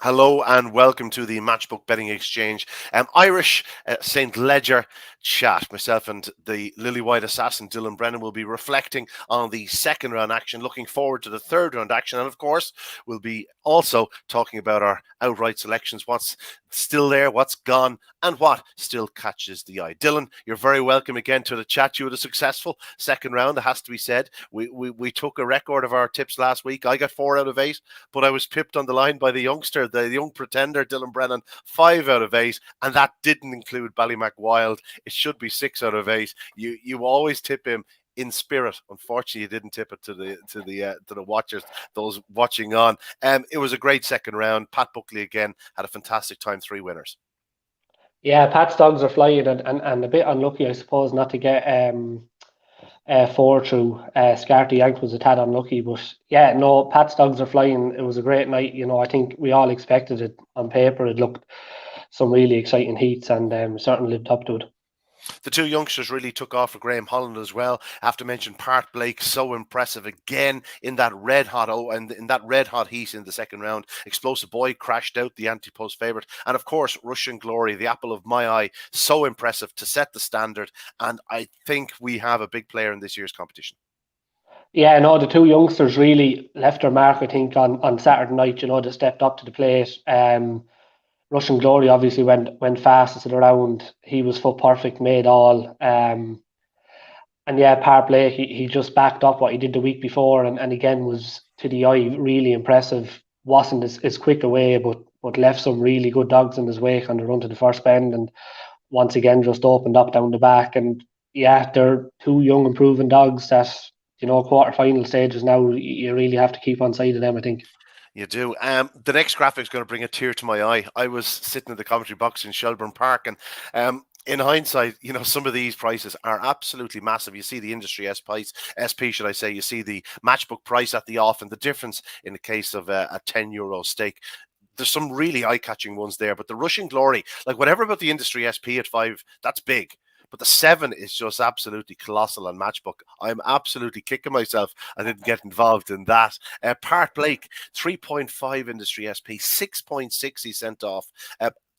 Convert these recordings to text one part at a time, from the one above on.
Hello and welcome to the Matchbook Betting Exchange Irish St. Ledger chat. Myself and the Lily White assassin Dylan Brennan will be reflecting on the second round action, looking forward to the third round action, and of course we'll be also talking about our outright selections, what's still there, what's gone, and what still catches the eye. Dylan, you're very welcome again to the chat. You had a successful second round, it has to be said. We took a record of our tips last week. I got 4 out of 8, but I was pipped on the line by the youngster, the young pretender, Dylan Brennan, 5 out of 8, and that didn't include Ballymac Wild. It should be 6 out of 8. You always tip him in spirit. Unfortunately, you didn't tip it to the watchers, those watching on. It was a great second round. Pat Buckley again had a fantastic time. 3 winners. Yeah, Pat's dogs are flying and a bit unlucky, I suppose, not to get 4 through. Scarty Yank was a tad unlucky, but yeah, no, Pat's dogs are flying. It was a great night. I think we all expected it on paper. It looked some really exciting heats and certainly lived up to it. The 2 youngsters really took off for Graham Holland as well. I have to mention Part Blake, so impressive again in that red hot heat in the second round. Explosive Boy crashed out, the anti-post favourite, and of course Russian Glory, the apple of my eye, so impressive to set the standard. And I think we have a big player in this year's competition. Yeah, no, the 2 youngsters really left their mark, I think, on Saturday night. They stepped up to the plate. Russian Glory obviously went fastest of the round. He was foot perfect, made all. And yeah, Par Blake, he just backed up what he did the week before, and again was to the eye really impressive. Wasn't as quick away, but left some really good dogs in his wake on the run to the first bend, and once again just opened up down the back. And yeah, they're 2 young improving dogs that quarter-final stages now. You really have to keep on side of them, I think. You do. The next graphic is going to bring a tear to my eye. I was sitting in the commentary box in Shelburne Park, and in hindsight, some of these prices are absolutely massive. You see the industry SP, should I say? You see the matchbook price at the off, and the difference in the case of a €10 stake. There's some really eye-catching ones there, but the Russian Glory, like whatever about the industry SP at 5, that's big. But the 7 is just absolutely colossal on Matchbook. I'm absolutely kicking myself I didn't get involved in that. Part Blake, 3.5 industry SP, 6.6 he sent off.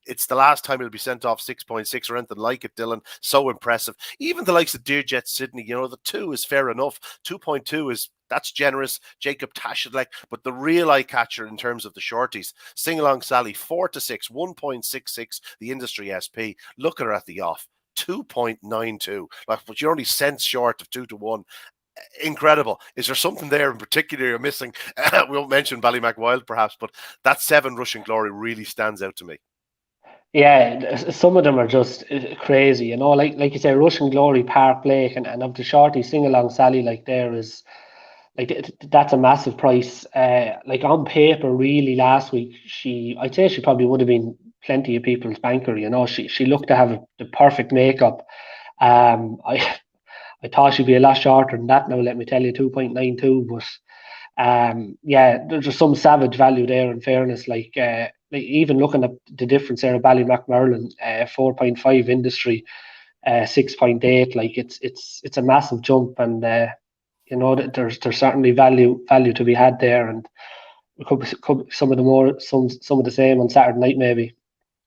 It's the last time he'll be sent off 6.6 or anything like it, Dylan. So impressive. Even the likes of Deerjet Sydney, the 2 is fair enough. 2.2 that's generous. Jacob Tashadlek, but the real eye catcher in terms of the shorties, Sing Along Sally, 4 to 6, 1.66, the industry SP. Look at her at the off. 2.92, but you're only cents short of 2 to 1. Incredible. Is there something there in particular you're missing? We won't mention Ballymac Wild perhaps, but that 7 Russian Glory really stands out to me. Yeah, some of them are just crazy, like you say, Russian Glory, Park Blake, and of the shorty Sing Along Sally, like there is, like that's a massive price. Like on paper, really, last week I'd say she probably would have been plenty of people's banker. She looked to have the perfect makeup. I thought she'd be a lot shorter than that. Now, let me tell you, 2.92. But yeah, there's just some savage value there. In fairness, like even looking at the difference there of Ballymac Merlin, 4.5 industry, 6.8. Like it's a massive jump, and that there's certainly value to be had there, and it could be some of the same on Saturday night maybe.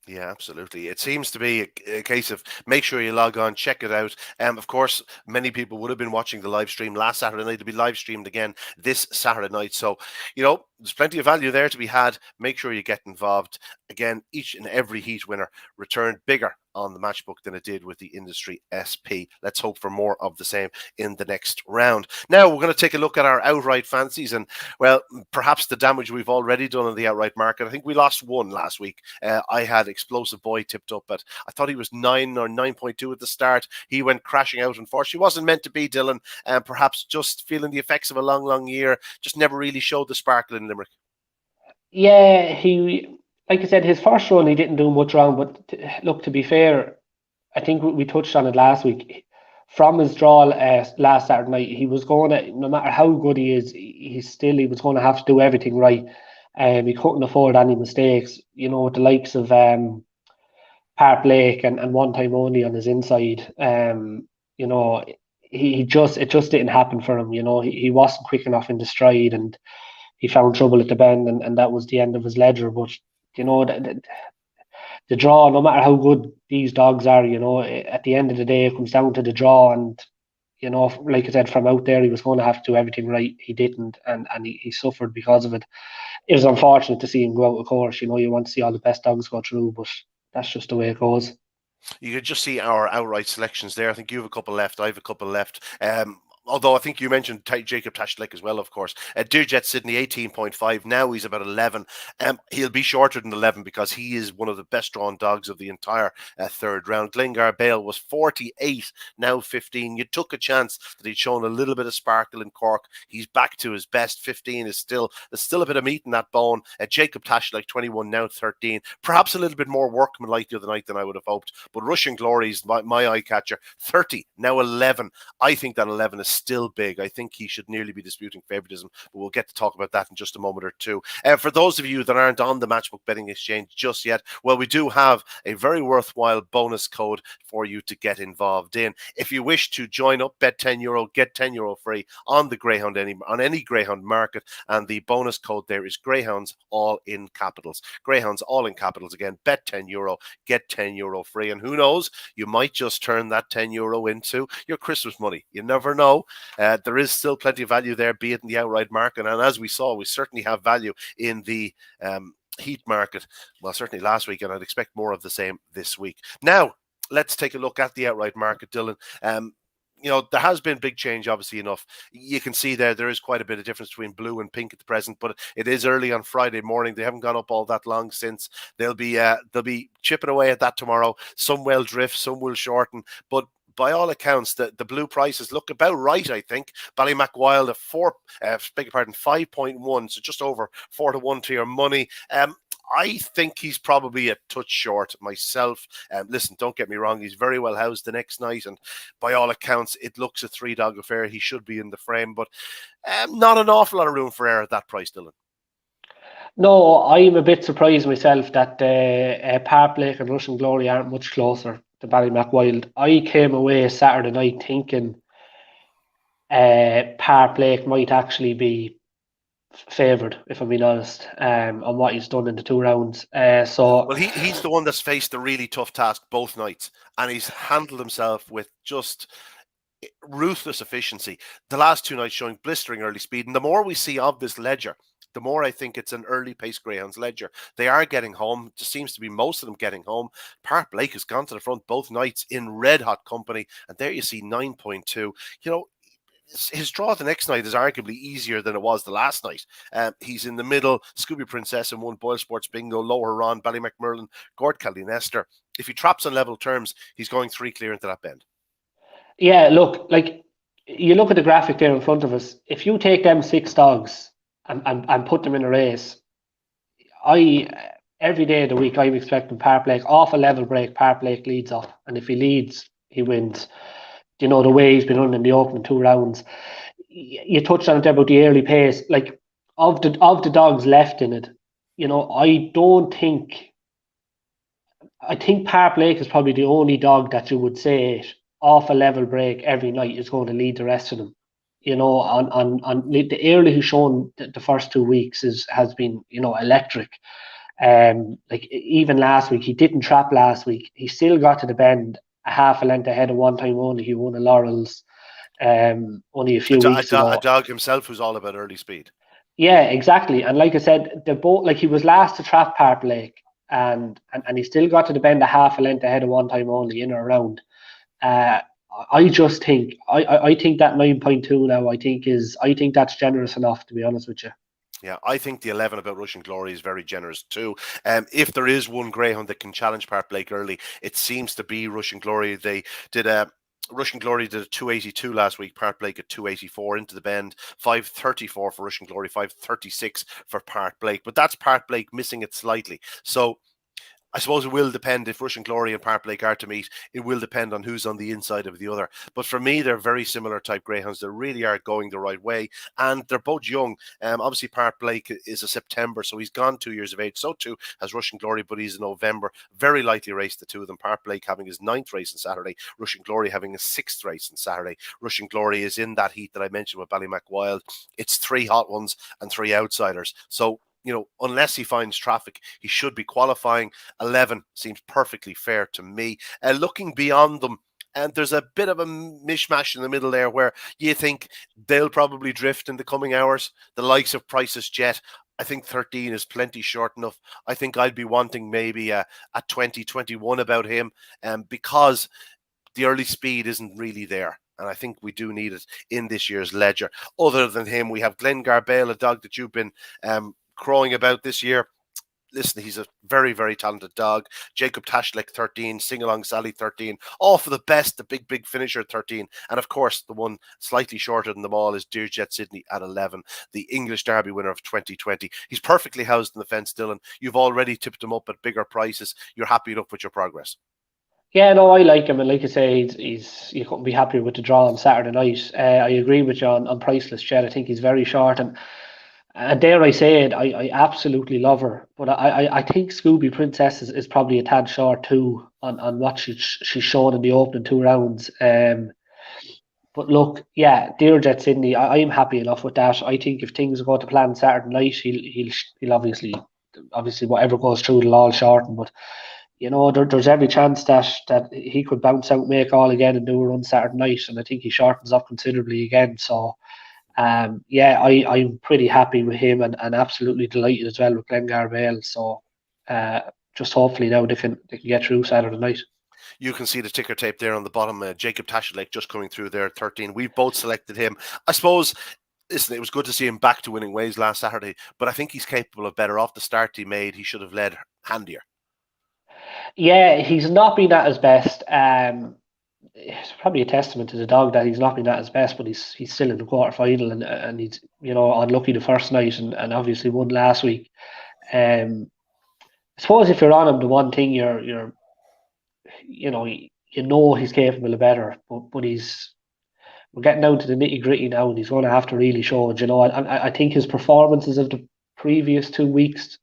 Yeah, absolutely. It seems to be a case of make sure you log on, check it out. Of course, many people would have been watching the live stream last Saturday night. It'll be live streamed again this Saturday night. So, there's plenty of value there to be had. Make sure you get involved. Again, each and every heat winner returned bigger on the matchbook than it did with the industry SP. Let's hope for more of the same in the next round. Now we're going to take a look at our outright fancies, and well, perhaps the damage we've already done in the outright market. I think we lost 1 last week. I had Explosive Boy tipped up at, I thought he was 9 or 9.2 at the start. He went crashing out. Unfortunately, wasn't meant to be, Dylan, and perhaps just feeling the effects of a long year. Just never really showed the sparkle in Limerick. Yeah, like I said, his first run he didn't do much wrong. But look, to be fair, I think we touched on it last week. From his draw last Saturday night, he was going to, no matter how good he is, he was going to have to do everything right. He couldn't afford any mistakes. With the likes of Park Blake and one time only on his inside. It just didn't happen for him. He wasn't quick enough in the stride, and he found trouble at the bend, and that was the end of his ledger. But you know, the draw, no matter how good these dogs are, you know, at the end of the day, it comes down to the draw. And, you know, like I said, from out there, he was going to have to do everything right. He didn't, and he suffered because of it. It was unfortunate to see him go out of course. You know, you want to see all the best dogs go through, but that's just the way it goes. You could just see our outright selections there. I think you have a couple left. I have a couple left. Although I think you mentioned Jacob Tashlik as well, of course. Dearjet Sydney, 18.5. Now he's about 11. He'll be shorter than 11 because he is one of the best drawn dogs of the entire third round. Glengar Bale was 48, now 15. You took a chance that he'd shown a little bit of sparkle in Cork. He's back to his best. 15 is there's still a bit of meat in that bone. Jacob Tashlik, 21, now 13. Perhaps a little bit more workmanlike the other night than I would have hoped. But Russian Glory's my eye catcher. 30, now 11. I think that 11 is still big. I think he should nearly be disputing favoritism, but we'll get to talk about that in just a moment or two. For those of you that aren't on the Matchbook betting exchange just yet, well, we do have a very worthwhile bonus code for you to get involved in. If you wish to join up, bet €10, get €10 free on the Greyhound on any Greyhound market, and the bonus code there is Greyhounds, all in capitals. Greyhounds, all in capitals. Again, bet €10, get €10 free, and who knows, you might just turn that €10 into your Christmas money. You never know. There is still plenty of value there, be it in the outright market. And as we saw, we certainly have value in the heat market. Well, certainly last week, and I'd expect more of the same this week. Now, let's take a look at the outright market, Dylan. You know, there has been big change, obviously enough. You can see there is quite a bit of difference between blue and pink at the present, but it is early on Friday morning. They haven't gone up all that long since. They'll be chipping away at that tomorrow. Some will drift, some will shorten, but by all accounts, the blue prices look about right, I think. Ballymac Wild at 5.1, so just over 4-1 to your money. I think he's probably a touch short myself. Listen, don't get me wrong, he's very well housed the next night, and by all accounts, it looks a three-dog affair. He should be in the frame, but not an awful lot of room for error at that price, Dylan. No, I'm a bit surprised myself that Park Lake and Russian Glory aren't much closer to Ballymac Wild. I came away Saturday night thinking Park Lake might actually be favoured, if I'm being honest, on what he's done in the 2 rounds. Well, he's the one that's faced a really tough task both nights, and he's handled himself with just ruthless efficiency. The last 2 nights showing blistering early speed, and the more we see of this ledger, the more I think it's an early pace Greyhounds ledger. They are getting home. It just seems to be most of them getting home. Park Blake has gone to the front both nights in red hot company, and there you see 9.2. You know, his draw the next night is arguably easier than it was the last night. He's in the middle. Scooby Princess and 1 Boyle Sports Bingo, Lower Ron, Ballymacmurlin, Gord Nester. If he traps on level terms, he's going 3 clear into that bend. Yeah, look, like you look at the graphic there in front of us. If you take them 6 dogs and put them in a race, every day of the week I'm expecting Park Lake off a level break. Park Lake leads off, and if he leads, he wins. You know, the way he's been running the opening 2 rounds. You touched on it about the early pace. Like of the dogs left in it, you know, I think Park Lake is probably the only dog that you would say off a level break every night is going to lead the rest of them. You know, on the early he's shown the first 2 weeks has been, you know, electric. Like even last week, he didn't trap last week. He still got to the bend a half a length ahead of One Time Only. He won the Laurels only a few weeks ago. A dog himself who's all about early speed. Yeah, exactly. And like I said, the boat, like he was last to trap Park Lake, and he still got to the bend a half a length ahead of One Time Only in or around. I just think I think that 9.2 now I think that's generous enough, to be honest with you. Yeah, I think the 11 about Russian Glory is very generous too. If there is one Greyhound that can challenge Park Blake early, it seems to be Russian Glory. They did Russian Glory did a 282 last week. Park Blake at 284 into the bend, 534 for Russian Glory, 536 for Park Blake. But that's Park Blake missing it slightly. So I suppose it will depend if Russian Glory and Park Blake are to meet. It will depend on who's on the inside of the other. But for me, they're very similar type Greyhounds. They really are going the right way. And they're both young. Obviously, Park Blake is a September, so he's gone 2 years of age. So too has Russian Glory, but he's in November. Very lightly raced, the two of them. Park Blake having his 9th race on Saturday. Russian Glory having his 6th race on Saturday. Russian Glory is in that heat that I mentioned with Ballymac Wild. It's 3 hot ones and 3 outsiders. So unless he finds traffic, he should be qualifying. 11 seems perfectly fair to me. Looking beyond them, and there's a bit of a mishmash in the middle there where you think they'll probably drift in the coming hours. The likes of Price's Jet, I think 13 is plenty short enough. I think I'd be wanting maybe a 2021 about him, because the early speed isn't really there. And I think we do need it in this year's ledger. Other than him, we have Glenn Garbale, a dog that you've been crowing about this year. Listen, he's a very, very talented dog. Jacob Tashlek, 13. Sing Along Sally, 13. All for the best, the big finisher, 13. And of course, the one slightly shorter than them all is Dear Jet Sydney at 11, the English Derby winner of 2020. He's perfectly housed in the fence, Dylan. You've already tipped him up at bigger prices. You're happy enough with your progress? Yeah, no, I like him, and like I say, he's you couldn't be happier with the draw on Saturday night. I agree with you on Priceless Jet. I think he's very short, and dare I say it, I absolutely love her. But I think Scooby Princess is probably a tad short too on what she's shown in the opening 2 rounds. But look, yeah, Dear Jet Sydney, I'm happy enough with that. I think if things go to plan Saturday night, he'll obviously whatever goes through, it'll all shorten. But there's every chance that he could bounce out, make all again, and do a run Saturday night, and I think he shortens up considerably again. So, yeah, I'm pretty happy with him, and absolutely delighted as well with Glenn Garbale. So, just hopefully now they can get through Saturday night. You can see the ticker tape there on the bottom. Jacob Tashlake just coming through there, 13. We've both selected him. I suppose. Listen, it was good to see him back to winning ways last Saturday, but I think he's capable of better. Off the start he made, he should have led handier. Yeah, he's not been at his best. It's probably a testament to the dog that he's not been at his best, but he's still in the quarter final, and he's unlucky the first night, and obviously won last week. I suppose if you're on him, the one thing you're he's capable of better, but we're getting down to the nitty gritty now, and he's going to have to really show it. I think his performances of the previous 2 weeks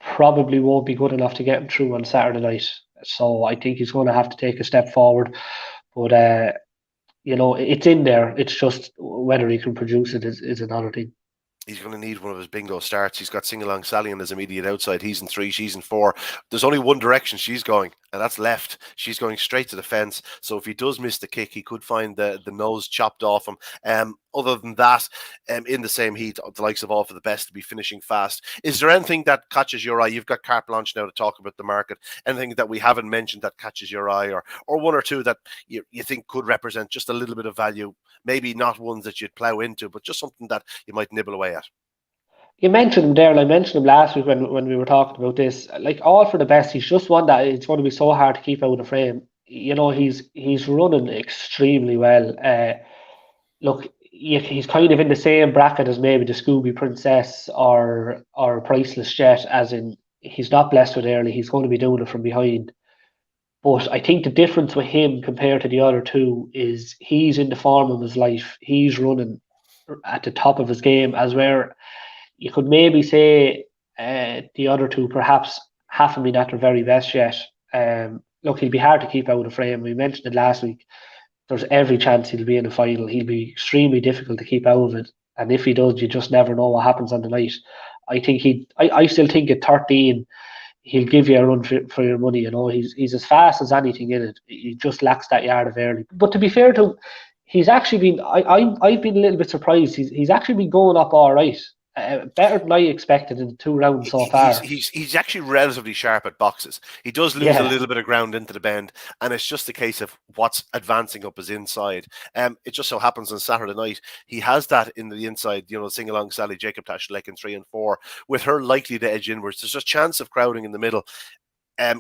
probably won't be good enough to get him through on Saturday night. So I think he's going to have to take a step forward. But it's in there. It's just whether he can produce it is another thing. He's going to need one of his bingo starts. He's got Sing Along Sally on his immediate outside. He's in 3, she's in 4. There's only one direction she's going, and that's left. She's going straight to the fence. So if he does miss the kick, he could find the nose chopped off him. Other than that, in the same heat, the likes of All for the Best to be finishing fast. Is there anything that catches your eye? You've got carte blanche now to talk about the market. Anything that we haven't mentioned that catches your eye, or one or two that you think could represent just a little bit of value? Maybe not ones that you'd plough into, but just something that you might nibble away at. You mentioned him there, and I mentioned him last week when we were talking about this. Like All for the Best, he's just one that it's going to be so hard to keep out of the frame. He's running extremely well. Look, he's kind of in the same bracket as maybe the Scooby Princess or Priceless Jet, as in he's not blessed with early. He's going to be doing it from behind. But I think the difference with him compared to the other two is he's in the form of his life. He's running at the top of his game, as where you could maybe say the other two perhaps haven't been at their very best yet. Look, he'll be hard to keep out of frame. We mentioned it last week. There's every chance he'll be in the final. He'll be extremely difficult to keep out of it. And if he does, you just never know what happens on the night. I still think at 13, he'll give you a run for your money. He's as fast as anything in it. He just lacks that yard of early. But to be fair to him, he's actually been. I've been a little bit surprised. He's actually been going up all right. Better than I expected in the 2 rounds so far. He's actually relatively sharp at boxes. He does lose a little bit of ground into the bend, and it's just a case of what's advancing up his inside. It just so happens on Saturday night he has that in the inside. Sing Along Sally, Jacob Tashlek in 3 and 4, with her likely to edge inwards. There's a chance of crowding in the middle.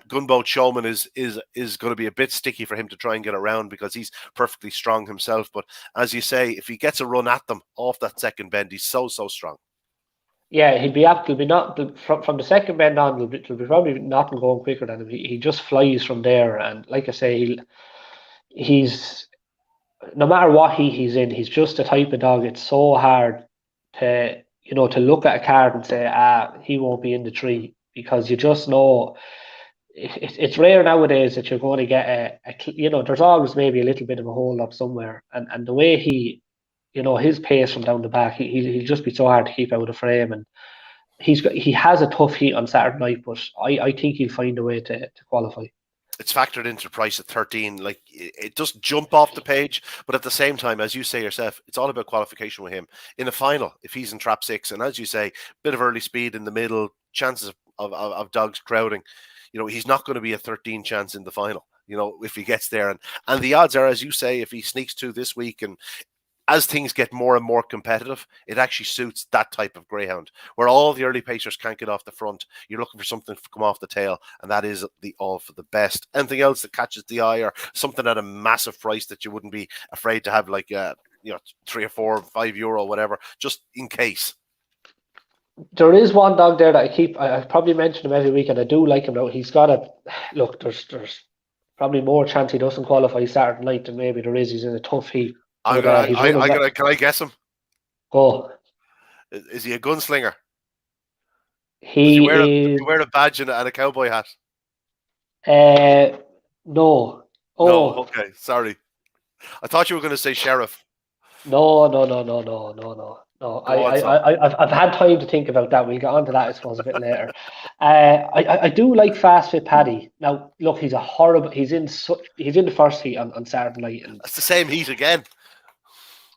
Gunboat Showman is going to be a bit sticky for him to try and get around because he's perfectly strong himself. But as you say, if he gets a run at them off that second bend, he's so strong. Yeah, he'll be absolutely not from the second bend on. It'll be probably nothing going quicker than him. He just flies from there, and like I say, he's no matter what he's in, he's just the type of dog. It's so hard to look at a card and say he won't be in the tree, because you just know it's rare nowadays that you're going to get there's always maybe a little bit of a hold up somewhere, and the way his pace from down the back, he'll just be so hard to keep out of frame. And he has a tough heat on Saturday night, but I think he'll find a way to qualify. It's factored into the price at 13. Like, it doesn't jump off the page, but at the same time, as you say yourself, it's all about qualification with him in the final. If he's in trap 6, and as you say, bit of early speed in the middle, chances of dogs crowding, he's not going to be a 13 chance in the final. If he gets there, and the odds are, as you say, if he sneaks to this week, and as things get more and more competitive, it actually suits that type of greyhound where all the early pacers can't get off the front. You're looking for something to come off the tail, and that is the all for the best. Anything else that catches the eye, or something at a massive price that you wouldn't be afraid to have, like €3 or €4 or €5, whatever, just in case? There is one dog there that I probably mention him every week, and I do like him now. He's got a look. There's probably more chance he doesn't qualify Saturday night than maybe there is. He's in a tough heat. Can I guess him? Go. Is he a gunslinger? Does he wear a badge and a cowboy hat? No. Oh, no. Okay, sorry. I thought you were going to say sheriff. No. I've had time to think about that. We'll get on to that, I suppose, a bit later. I do like Fast Fit Paddy. Now, look, he's in the first heat on Saturday night, and it's the same heat again.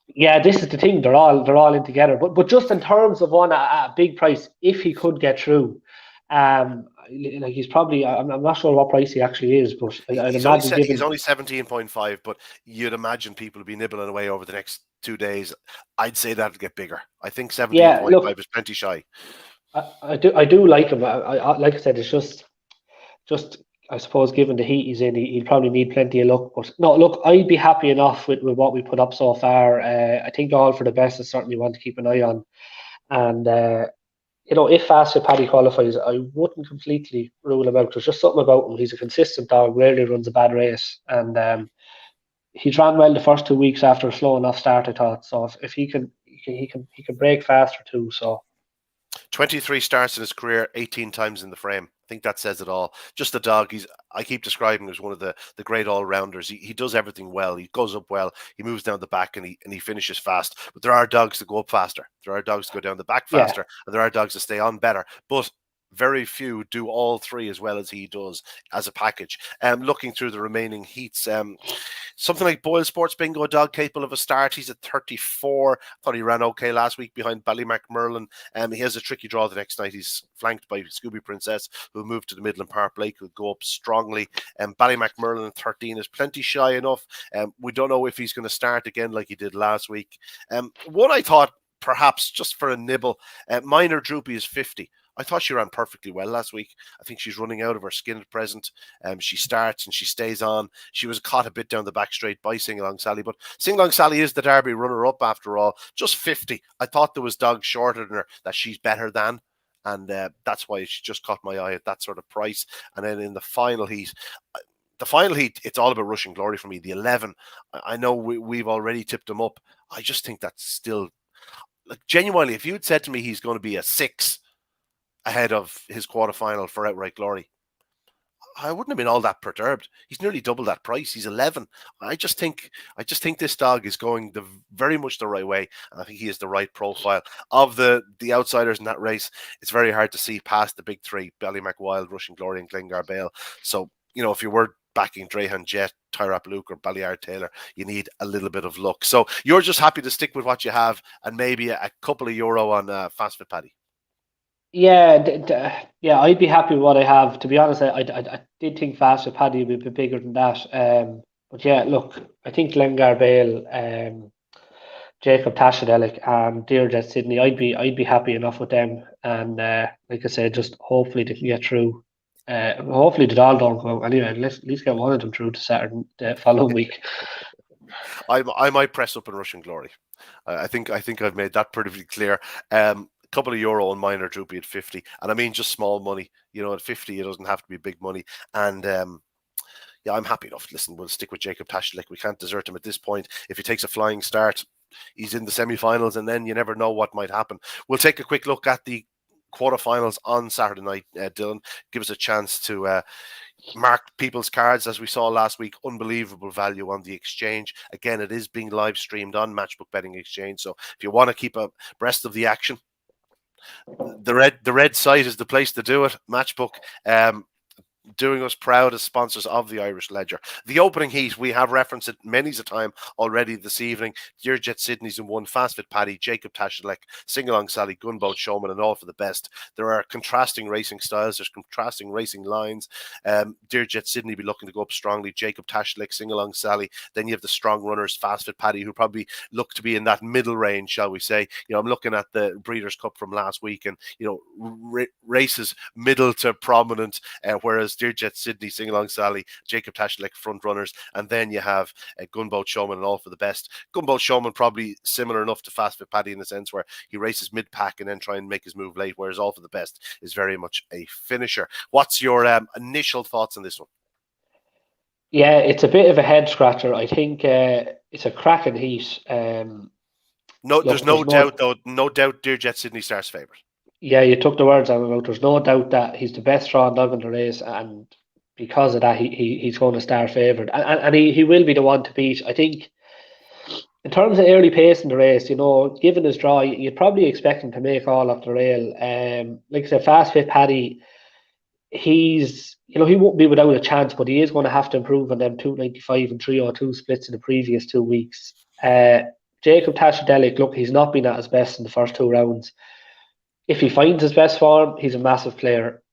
Yeah, this is the thing. They're all in together. But just in terms of one at a big price, if he could get through, like he's probably, I'm not sure what price he actually is, but I'd imagine he's only 17.5. But you'd imagine people will be nibbling away over the next 2 days. I'd say that'll get bigger. I think 17.5 is plenty shy. I do like him. Like I said, it's just I suppose given the heat he's in, he'll probably need plenty of luck. But no, look, I'd be happy enough with what we put up so far. I think all for the best is certainly one to keep an eye on. And, if Fast Fit Paddy qualifies, I wouldn't completely rule him out. There's just something about him. He's a consistent dog, rarely runs a bad race. And he's ran well the first 2 weeks after a slow enough start, I thought. So if he can break faster too. So 23 starts in his career, 18 times in the frame. I think that says it all. Just a dog. I keep describing him as one of the great all-rounders. He does everything well. He goes up well. He moves down the back, and he finishes fast. But there are dogs that go up faster. There are dogs that go down the back faster. Yeah. And there are dogs that stay on better. But very few do all three as well as he does as a package. Looking through the remaining heats, something like Boyle Sports Bingo, dog capable of a start. He's at 34. Thought he ran okay last week behind Ballymac Merlin. He has a tricky draw the next night. He's flanked by Scooby Princess, who moved to the Midland Park Lake, who go up strongly. Ballymac Merlin at 13 is plenty shy enough. We don't know if he's going to start again like he did last week. One I thought, perhaps just for a nibble, Minor Droopy is 50. I thought she ran perfectly well last week. I think she's running out of her skin at present. She starts and she stays on. She was caught a bit down the back straight by Sing Along Sally, but Sing Along Sally is the Derby runner-up after all. Just 50. I thought there was dogs shorter than her that she's better than, and that's why she just caught my eye at that sort of price. And then in the final heat, it's all about Rushing Glory for me. The 11, I know we've already tipped him up. I just think that's still, like, genuinely, if you'd said to me he's going to be a 6 ahead of his quarterfinal for Outright Glory, I wouldn't have been all that perturbed. He's nearly double that price. He's 11. I just think this dog is going very much the right way, and I think he has the right profile. Of the outsiders in that race, it's very hard to see past the big three: Ballymac Wild, Rushing Glory, and Glengar Bale. So, if you were backing Drayhan Jet, Tyrap Luke, or Ballyard Taylor, you need a little bit of luck. So you're just happy to stick with what you have, and maybe a couple of euro on Fast Fit Paddy. Yeah, I'd be happy with what I have. To be honest, I did think Fast Fit Paddy would be a bit bigger than that. But yeah, look, I think Glengar Bale, Jacob Tashadelic, and Dearjet Sydney, I'd be happy enough with them. And like I said, just hopefully they can get through. Hopefully they all don't go out anyway. Let's at least get one of them through to Saturday the following week. I might press up in Rushing Glory. I think I've made that pretty clear. Couple of euro on Minor Droopy at 50, and I mean just small money. At 50 it doesn't have to be big money. And I'm happy enough. Listen, we'll stick with Jacob Tashlik. We can't desert him at this point. If he takes a flying start, he's in the semi-finals, and then you never know what might happen. We'll take a quick look at the quarterfinals on Saturday night. Dylan, give us a chance to mark people's cards. As we saw last week, unbelievable value on the exchange. Again, it is being live streamed on Matchbook Betting Exchange, so if you want to keep abreast of the action, The red site is the place to do it. Matchbook. Doing us proud as sponsors of the Irish Ledger. The opening heat, we have referenced it many a time already this evening. Dearjet Sydney's in one, Fast Fit Paddy, Jacob Tashalek, Sing Along Sally, Gunboat Showman, and All for the Best. There are contrasting racing styles, there's contrasting racing lines. Dearjet Sydney be looking to go up strongly, Jacob Tashalek, Sing Along Sally. Then you have the strong runners, Fast Fit Paddy, who probably look to be in that middle range, shall we say. I'm looking at the Breeders' Cup from last week, and races middle to prominent, whereas Dearjet Sydney, Sing Along Sally, Jacob Tashalek front runners, and then you have Gunboat Showman and All for the Best. Gunboat Showman probably similar enough to Fast Fit Paddy in the sense where he races mid-pack and then try and make his move late, whereas All for the Best is very much a finisher. What's your initial thoughts on this one? Yeah, it's a bit of a head scratcher. I think it's a cracking heat. There's no doubt Dearjet Sydney starts favourite. Yeah, you took the words out of my mouth. There's no doubt that he's the best drawn dog in the race, and because of that, he's going to start favoured, and he will be the one to beat. I think in terms of early pace in the race, given his draw, you'd probably expect him to make all up the rail. Like I said, Fast Fit Paddy, he won't be without a chance, but he is going to have to improve on them 295 and 302 splits in the previous 2 weeks. Jacob Tashalek, look, he's not been at his best in the first 2 rounds. If he finds his best form, he's a massive player.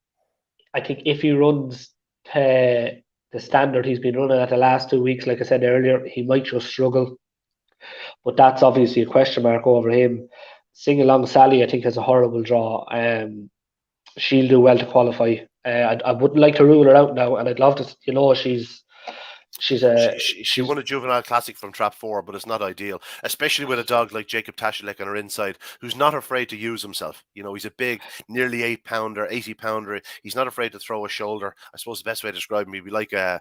I think if he runs the standard he's been running at the last 2 weeks, like I said earlier, he might just struggle. But that's obviously a question mark over him. Sing Along Sally, I think, has a horrible draw. She'll do well to qualify. I wouldn't like to rule her out now, and I'd love to. She won a juvenile classic from Trap 4, but it's not ideal, especially with a dog like Jacob Tashalek on her inside, who's not afraid to use himself. He's a big, nearly 8-pounder, 80-pounder. He's not afraid to throw a shoulder. I suppose the best way to describe him, he'd be like a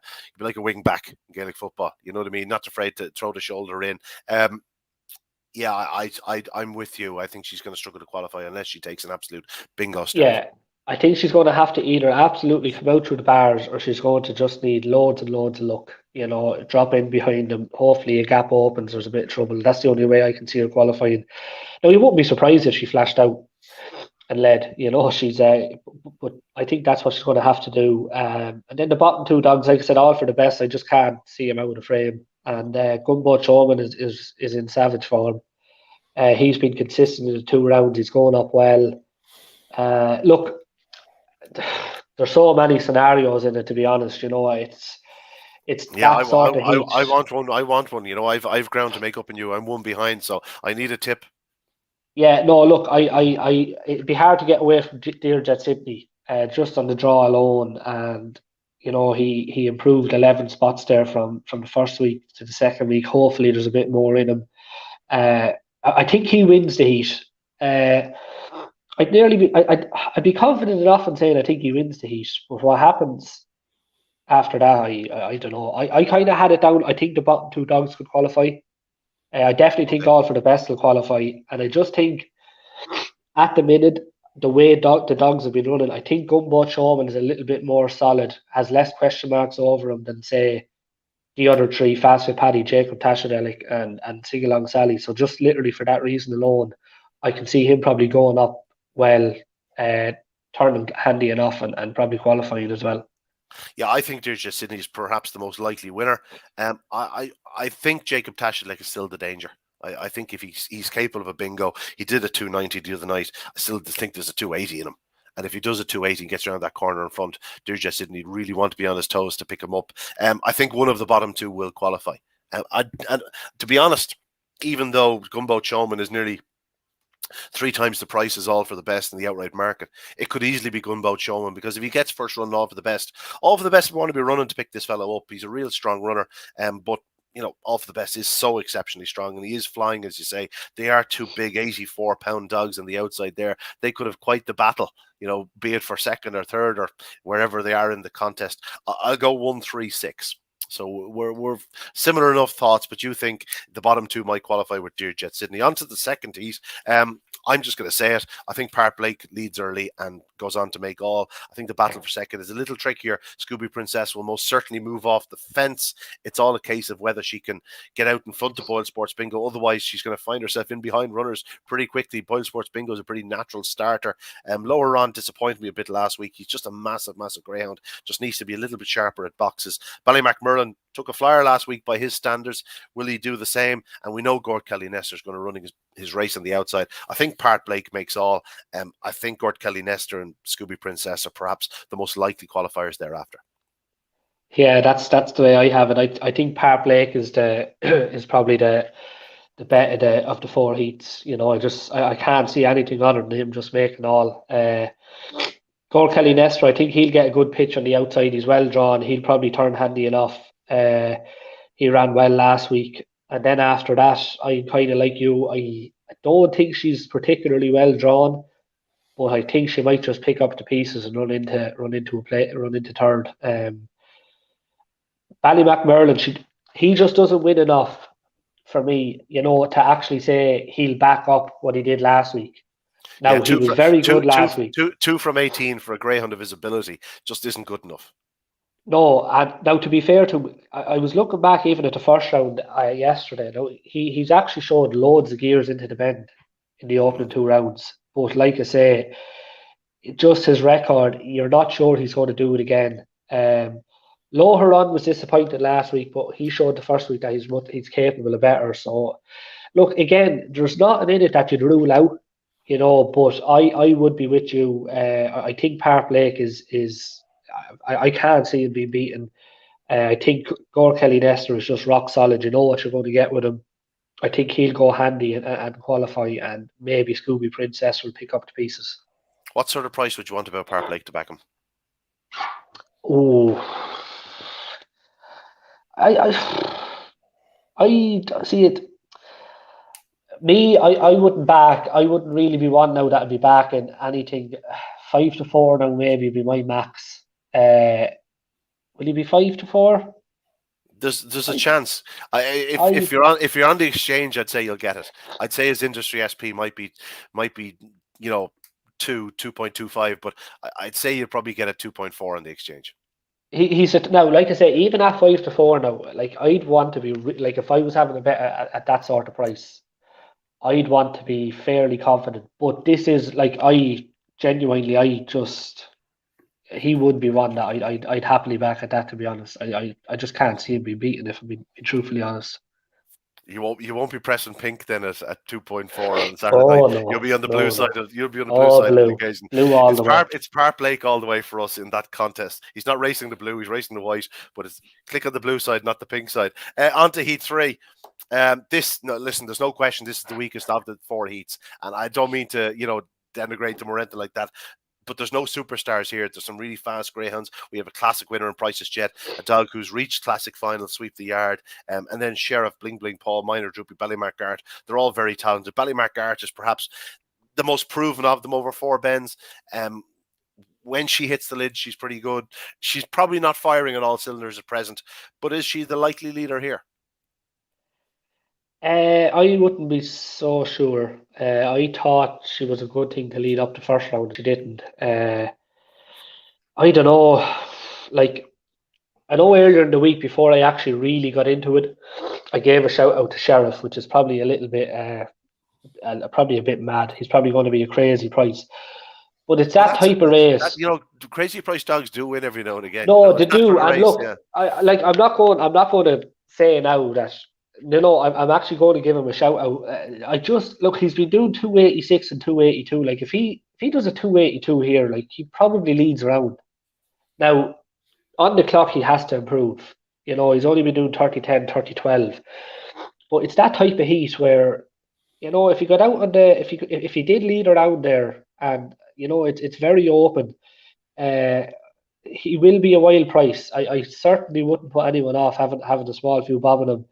wing back in Gaelic football. You know what I mean? Not afraid to throw the shoulder in. Yeah, I'm with you. I think she's going to struggle to qualify unless she takes an absolute bingo start. Yeah, I think she's going to have to either absolutely come out through the bars, or she's going to just need loads and loads of luck. Drop in behind them. Hopefully a gap opens, there's a bit of trouble. That's the only way I can see her qualifying. Now, you wouldn't be surprised if she flashed out and led. She's but I think that's what she's going to have to do. And then the bottom 2 dogs, like I said, All for the Best. I just can't see him out of the frame. And Gunboat Showman is in savage form. He's been consistent in the 2 rounds. He's going up well. Look, there's so many scenarios in it, to be honest. It's that sort of heat. I want one. I've ground to make up in you. I'm 1 behind, so I need a tip. Yeah, no, look, it'd be hard to get away from Dearjet Sydney just on the draw alone, and he improved 11 spots there from the first week to the second week. Hopefully, there's a bit more in him. I think he wins the heat. I'd be confident enough in saying I think he wins the heat, but what happens after that, I don't know. I kind of had it down. I think the bottom 2 dogs could qualify. I definitely think All for the Best will qualify, and I just think at the minute, the way the dogs have been running, I think Gunboat Showman is a little bit more solid, has less question marks over him than, say, the other 3, Fast Fit Paddy, Jacob Tashalek, and Sing Along Sally. So just literally for that reason alone, I can see him probably going up well, turning handy enough, and probably qualifying as well. Yeah, I think Dearjet Sydney is perhaps the most likely winner. I think Jacob Tashalek is still the danger. I think if he's capable of a bingo, he did a 290 the other night. I still think there's a 280 in him. And if he does a 280 and gets around that corner in front, Dearjet Sydney really want to be on his toes to pick him up. I think one of the bottom 2 will qualify. And to be honest, even though Gunboat Showman is nearly 3 times the price is All for the Best in the outright market, it could easily be Gunboat Showman, because if he gets first run All for the Best want to be running to pick this fellow up. He's a real strong runner, but All for the Best is so exceptionally strong, and he is flying, as you say. They are 2 big 84-pound dogs on the outside there. They could have quite the battle, be it for second or third or wherever they are in the contest. I'll go 1-3-6. So we're similar enough thoughts, but you think the bottom 2 might qualify with Dearjet Sydney. On to the second heat. I'm just going to say it. I think Park Blake leads early and goes on to make all. I think the battle for second is a little trickier. Scooby Princess will most certainly move off the fence. It's all a case of whether she can get out in front of Boyle Sports Bingo. Otherwise, she's going to find herself in behind runners pretty quickly. Boyle Sports Bingo is a pretty natural starter. Lower on disappointed me a bit last week. He's just a massive greyhound. Just needs to be a little bit sharper at boxes. Ballymacmurlen took a flyer last week by his standards. Will he do the same? And we know Gord Kelly Nestor is going to run his race on the outside. I think Part Blake makes all. I think Gord Kelly Nestor and Scooby Princess are perhaps the most likely qualifiers thereafter. Yeah, that's the way I have it. I think Part Blake is probably the bet of the four heats. You know, I can't see anything other than him just making all. Gord Kelly Nestor, I think he'll get a good pitch on the outside. He's well drawn. He'll probably turn handy enough. He ran well last week. And then after that, I'm kind of like you. I don't think she's particularly well drawn, but I think she might just pick up the pieces and run into third. Ballymacmurlen, he just doesn't win enough for me, you know, to actually say he'll back up what he did last week. Now, he was very good last week. 2 from 18 for a greyhound of his ability just isn't good enough. No, and now to be fair to, I was looking back even at the first round yesterday. Now, he's actually showed loads of gears into the bend in the opening 2 rounds. But like I say, just his record, you're not sure he's going to do it again. Loharon was disappointed last week, but he showed the first week that he's capable of better. So, look, again, there's nothing in it that you'd rule out, you know, but I would be with you. I think Park Blake is I can't see him being beaten. I think Gord Kelly Nestor is just rock solid. You know what you're going to get with him. I think he'll go handy and qualify, and maybe Scooby Princess will pick up the pieces. What sort of price would you want about Park Blake to back him? Oh, I see it. Me, I wouldn't really be one now that would be backing anything. 5 to 4 now maybe be my max. Will he be 5 to 4? There's a chance. If you're on the exchange, I'd say you'll get it. I'd say his industry SP might be 2.25, but I'd say you'll probably get a 2.4 on the exchange. He's now, like I say, even at 5 to 4 now, like I'd want to be like, if I was having a bet at that sort of price, I'd want to be fairly confident. But this is like, he would be one that I'd happily back at that, to be honest. I just can't see him being beaten, if I'm being truthfully honest. You won't be pressing pink then at 2.4 on Saturday night. No, You'll be on the blue side. You'll be on the blue side of the occasion. It's Park Blake all the way for us in that contest. He's not racing the blue; he's racing the white. But it's click on the blue side, not the pink side. On to Heat 3. Listen, there's no question. This is the weakest of the 4 heats, and I don't mean to denigrate them or anything like that. But there's no superstars here. There's some really fast greyhounds. We have a classic winner in Price's Jet, a dog who's reached classic final, Sweep the Yard, and then Sheriff, Bling Bling, Paul, Minor, Droopy, Ballymark They're all very talented. Ballymark is perhaps the most proven of them over 4 bends. When she hits the lid, she's pretty good. She's probably not firing on all cylinders at present, but is she the likely leader here? I wouldn't be so sure. I thought she was a good thing to lead up the first round. She didn't. I don't know. Like, I know earlier in the week, before I actually really got into it, I gave a shout out to Sheriff, which is probably a little bit, probably a bit mad. He's probably going to be a crazy price. But it's that type of race. Crazy price dogs do win every now and again. No, they do. And look, yeah. I'm not going to say now that. I'm actually going to give him a shout out. He's been doing 286 and 282. Like, if he does a 282 here, like, he probably leads around. Now, on the clock, he has to improve. He's only been doing 30-10, 30-12. But it's that type of heat where, if he got out on if he did lead around there, and it's very open, he will be a wild price. I certainly wouldn't put anyone off having a small few bob on him.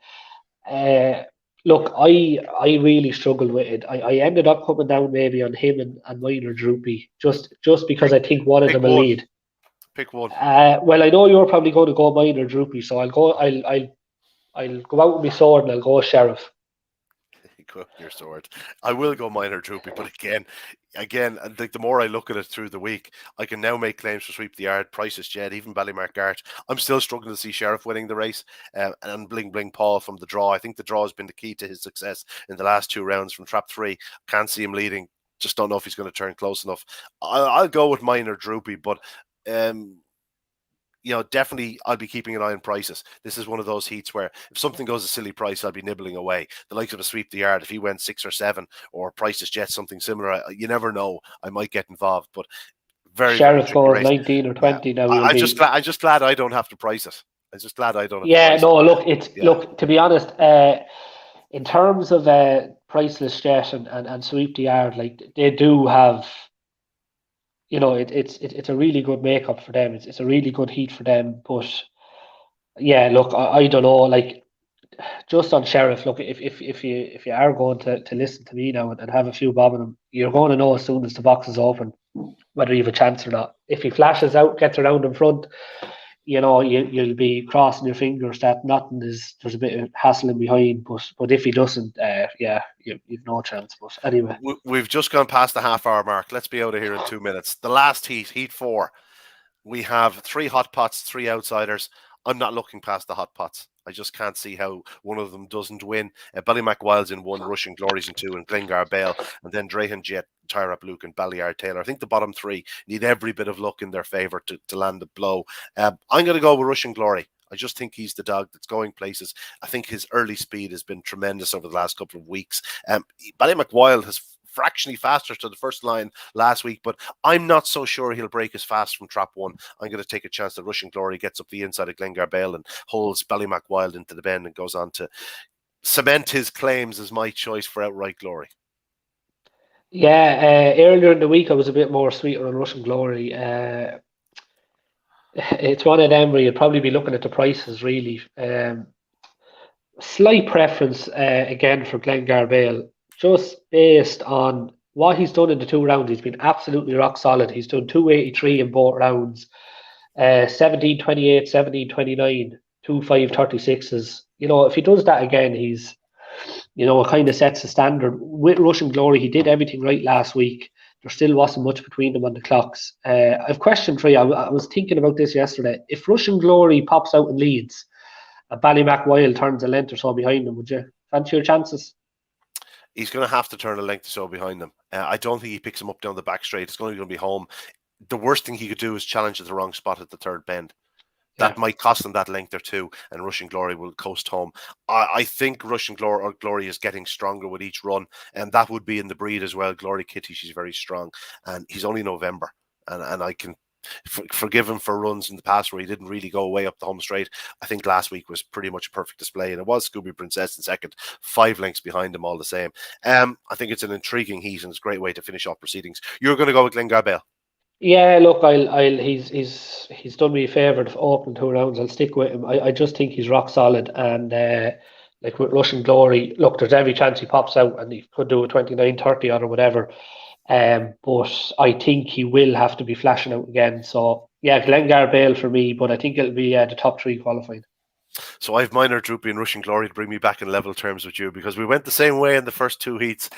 Look, I really struggled with it. I ended up coming down maybe on him and Minor Droopy, just because I think one of them will lead. Pick one. Well, I know you're probably going to go Minor Droopy, so I'll go out with my sword and I'll go Sheriff. Your sword. I will go Minor Droopy, but again, again, the more I look at it through the week, I can now make claims for Sweep the Yard, Prices Jed, even Ballymark Art. I'm still struggling to see Sheriff winning the race, and Bling Bling Paul from the draw. I think the draw has been the key to his success in the last 2 rounds from Trap 3. Can't see him leading. Just don't know if he's going to turn close enough. I'll go with Minor Droopy, but definitely I'll be keeping an eye on prices. This is one of those heats where if something goes a silly price, I'll be nibbling away. The likes of a Sweep the Yard, if he went 6 or 7, or Prices Jet, something similar, you never know. I might get involved, but very, very Sheriff tricky goes race. 19 or 20 now. I'm just glad I don't have to price it. I'm just glad I don't have to Yeah, price no, it. look, to be honest, in terms of Priceless Jet and Sweep the Yard, like they do have, it's a really good makeup for them. It's a really good heat for them. But yeah, look, I don't know, like just on Sheriff, look, if you are going to listen to me now and have a few bob in them, you're going to know as soon as the box is open whether you have a chance or not. If he flashes out, gets around in front, you'll be crossing your fingers that there's a bit of hassling behind. But if he doesn't, you've no chance. But anyway, we've just gone past the half-hour mark. Let's be out of here in 2 minutes. The last heat 4. We have 3 hot pots, 3 outsiders. I'm not looking past the hot pots. I just can't see how one of them doesn't win. Ballymac Wilds in 1, Rushing Glories in 2, and Glengar Bale, and then Drahan Jet, Tyrap Luke, and Ballyard Taylor. I think the bottom 3 need every bit of luck in their favour to land the blow. I'm going to go with Rushing Glory. I just think he's the dog that's going places. I think his early speed has been tremendous over the last couple of weeks. Ballymac Wild has fractionally faster to the first line last week, but I'm not so sure he'll break as fast from Trap 1. I'm going to take a chance that Rushing Glory gets up the inside of Glengar Bale and holds Ballymac Wild into the bend and goes on to cement his claims as my choice for outright glory. Yeah, earlier in the week I was a bit more sweeter on Rushing Glory. It's one of them where you'd probably be looking at the prices really. Slight preference again for Glengar Bale, just based on what he's done in the 2 rounds. He's been absolutely rock solid. He's done 283 in both rounds, 17-28, 17-29, 2 5-36s. If he does that again, he's, it kind of sets the standard. With Russian Glory, he did everything right last week. There still wasn't much between them on the clocks. I've question 3. I was thinking about this yesterday. If Russian Glory pops out and leads, Ballymac Wild turns a length or so behind him, would you fancy your chances? He's going to have to turn a length or so behind them. I don't think he picks him up down the back straight. It's going to be home. The worst thing he could do is challenge at the wrong spot at the third bend. That might cost him that length or 2, and Rushing Glory will coast home. I think Rushing Glory is getting stronger with each run, and that would be in the breed as well. Glory Kitty, she's very strong, and he's only November, and I can forgive him for runs in the past where he didn't really go way up the home straight. I think last week was pretty much a perfect display, and it was Scooby Princess in second, 5 lengths behind him all the same. I think it's an intriguing heat, and it's a great way to finish off proceedings. You're going to go with Glengar Bale? Yeah, look, he's done me a favour of opening 2 rounds. I'll stick with him. I just think he's rock solid, and like with Russian Glory, look, there's every chance he pops out and he could do a 29-30 or whatever. But I think he will have to be flashing out again. So yeah, Glengar Bale for me, but I think it'll be the top 3 qualifying. So I have Minor Droopy and Rushing Glory to bring me back in level terms with you, because we went the same way in the first 2 heats.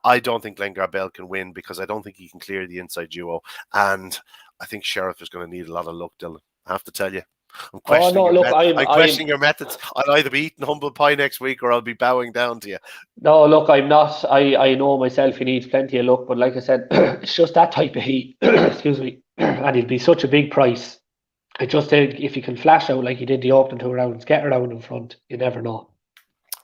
I don't think Glengar Bale can win, because I don't think he can clear the inside duo. And I think Sheriff is going to need a lot of luck, Dylan. I have to tell you. I'm questioning your methods. I'll either be eating humble pie next week or I'll be bowing down to you. No, look, I'm not. I know myself he needs plenty of luck, but like I said, it's just that type of heat. Excuse me. And it'd be such a big price. I just think if he can flash out like he did the opening 2 rounds, get around in front, you never know.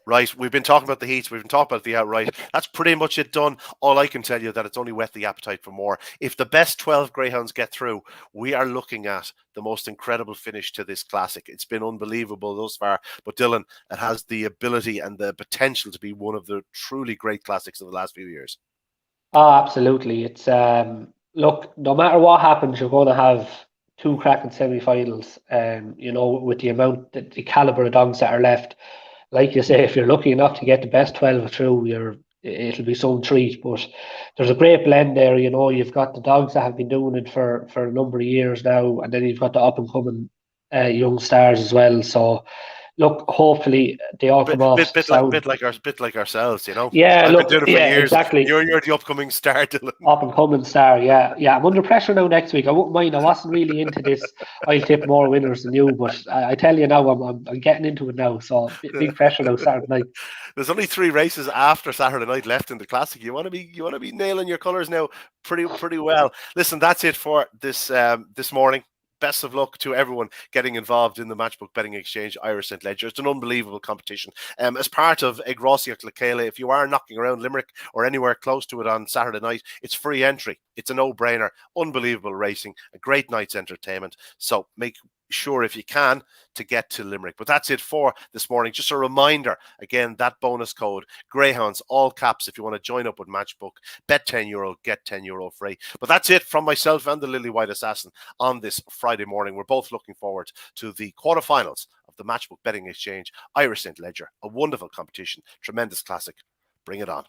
Right, we've been talking about the heats, we've been talking about the outright. That's pretty much it done. All I can tell you that it's only whet the appetite for more. If the best 12 Greyhounds get through, we are looking at the most incredible finish to this classic. It's been unbelievable thus far, but Dylan, it has the ability and the potential to be one of the truly great classics of the last few years. Oh, absolutely. It's look, no matter what happens, you're going to have 2 cracking semi-finals. With the amount, the caliber of dogs that are left. Like you say, if you're lucky enough to get the best 12 through, it'll be some treat. But there's a great blend there. You've got the dogs that have been doing it for a number of years now, and then you've got the up and coming young stars as well. So look, hopefully they all come off sound. Bit like ourselves, you know. Yeah, I've look, been doing it for years. exactly. You're the upcoming star, Dylan. Up and coming star, yeah. I'm under pressure now next week. I wouldn't mind. I wasn't really into this. I'll tip more winners than you, but I tell you now, I'm getting into it now. So big pressure now Saturday night. There's only 3 races after Saturday night left in the classic. You want to be nailing your colours now pretty well. Listen, that's it for this morning. Best of luck to everyone getting involved in the Matchbook Betting Exchange Irish St. Ledger. It's an unbelievable competition. As part of Egrosia Clacala, if you are knocking around Limerick or anywhere close to it on Saturday night, it's free entry. It's a no-brainer. Unbelievable racing, a great night's entertainment. So make sure if you can to get to Limerick. But that's it for this morning. Just a reminder, again, that bonus code, Greyhounds, all caps, if you want to join up with Matchbook, bet €10, get €10 free. But that's it from myself and the Lily White Assassin on this Friday morning. We're both looking forward to the quarterfinals of the Matchbook Betting Exchange Irish St. Ledger. A wonderful competition, tremendous classic. Bring it on.